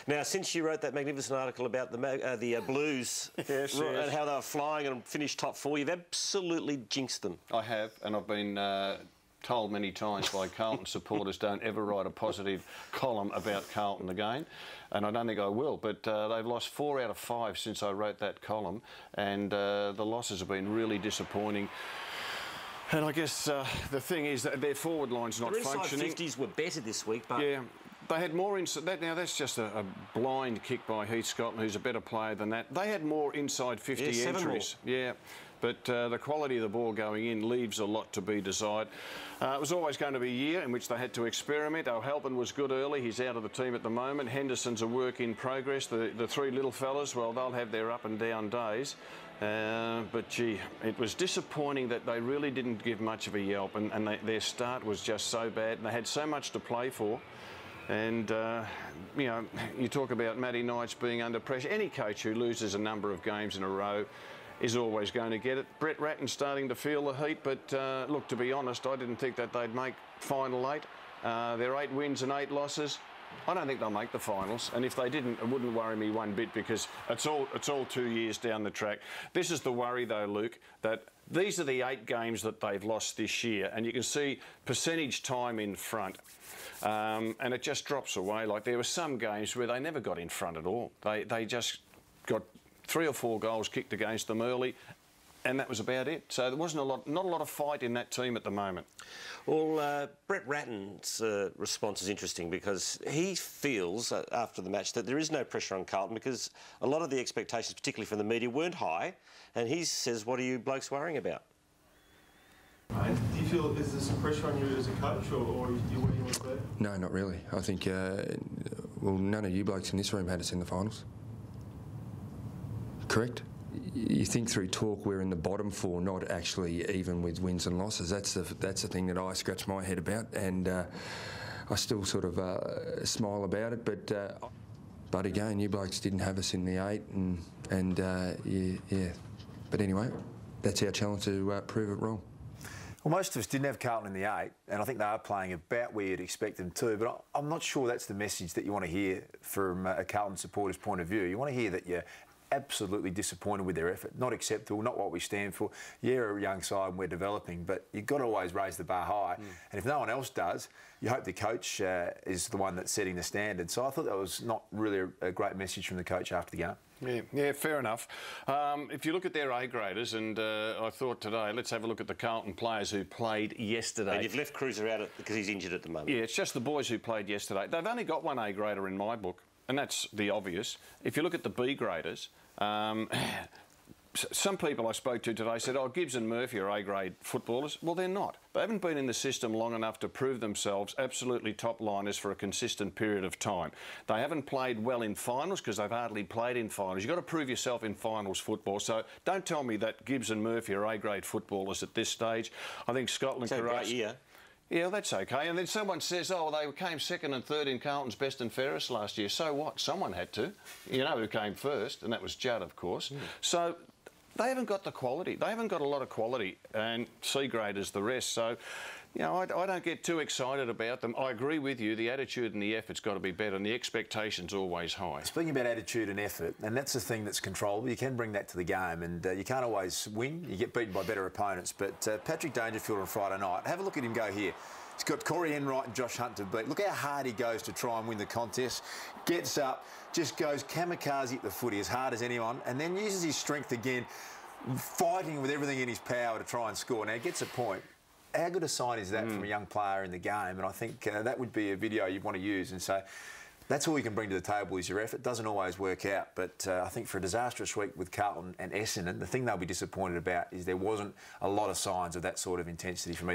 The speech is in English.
Now, since you wrote that magnificent article about the Blues yes, and how they were flying and finished top 4, you've absolutely jinxed them. I have, and I've been told many times by Carlton supporters, don't ever write a positive column about Carlton again, and I don't think I will, but they've lost 4 out of 5 since I wrote that column, and the losses have been really disappointing. And I guess the thing is that their forward line's not functioning. Inside 50s were better this week, but... Yeah. They had more inside... Now, that's just a blind kick by Heath Scotland, who's a better player than that. They had more inside 50 entries. Yeah, but the quality of the ball going in leaves a lot to be desired. It was always going to be a year in which they had to experiment. O'Halpin was good early. He's out of the team at the moment. Henderson's a work in progress. The 3 little fellas, well, they'll have their up and down days. But, gee, it was disappointing that they really didn't give much of a yelp, and their start was just so bad, and they had so much to play for. And, you know, you talk about Matty Knights being under pressure. Any coach who loses a number of games in a row is always going to get it. Brett Ratton's starting to feel the heat, but, look, to be honest, I didn't think that they'd make final 8. They're 8 wins and 8 losses. I don't think they'll make the finals, and if they didn't, it wouldn't worry me one bit, because it's all 2 years down the track. This is the worry, though, Luke, that these are the 8 games that they've lost this year, and you can see percentage time in front. And it just drops away. Like, there were some games where they never got in front at all. They just got 3 or 4 goals kicked against them early, and that was about it. So there wasn't not a lot of fight in that team at the moment. Well, Brett Ratton's response is interesting, because he feels after the match that there is no pressure on Carlton, because a lot of the expectations, particularly from the media, weren't high. And he says, what are you blokes worrying about? Do you feel is there some pressure on you as a coach, or where you want to be? No, not really. I think, well, none of you blokes in this room had us in the finals. Correct? You think through talk we're in the bottom 4, not actually even with wins and losses. That's the thing that I scratch my head about, and I still sort of smile about it. But again, you blokes didn't have us in the 8, and yeah. But anyway, that's our challenge to prove it wrong. Well, most of us didn't have Carlton in the 8, and I think they are playing about where you'd expect them to, but I'm not sure that's the message that you want to hear from a Carlton supporter's point of view. You want to hear that you're absolutely disappointed with their effort, not acceptable, not what we stand for. Yeah, we're a young side and we're developing, but you've got to always raise the bar high. And if no one else does, you hope the coach is the one that's setting the standard. So I thought that was not really a great message from the coach after the game. Yeah, fair enough. If you look at their A-graders, and I thought today, let's have a look at the Carlton players who played yesterday. And you've left Cruiser out because he's injured at the moment. Yeah, it's just the boys who played yesterday. They've only got 1 A-grader in my book, and that's the obvious. If you look at the B-graders, some people I spoke to today said, oh, Gibbs and Murphy are A-grade footballers. Well, they're not. They haven't been in the system long enough to prove themselves absolutely top-liners for a consistent period of time. They haven't played well in finals because they've hardly played in finals. You've got to prove yourself in finals football. So don't tell me that Gibbs and Murphy are A-grade footballers at this stage. I think Scotland... It's a great year. Yeah, that's okay. And then someone says, oh, they came 2nd and 3rd in Carlton's best and fairest last year. So what? Someone had to. You know who came first, and that was Judd, of course. So they haven't got the quality. They haven't got a lot of quality, and C-grade is the rest. So, you know, I don't get too excited about them. I agree with you. The attitude and the effort's got to be better, and the expectation's always high. Speaking about attitude and effort, and that's the thing that's controllable. You can bring that to the game, and you can't always win. You get beaten by better opponents. But Patrick Dangerfield on Friday night, have a look at him go here. He's got Corey Enright and Josh Hunt to beat. Look how hard he goes to try and win the contest. Gets up, just goes kamikaze at the footy as hard as anyone, and then uses his strength again, fighting with everything in his power to try and score. Now, he gets a point. How good a sign is that from a young player in the game? And I think that would be a video you'd want to use and say, that's all you can bring to the table is your effort. Doesn't always work out, but I think for a disastrous week with Carlton and Essendon, the thing they'll be disappointed about is there wasn't a lot of signs of that sort of intensity from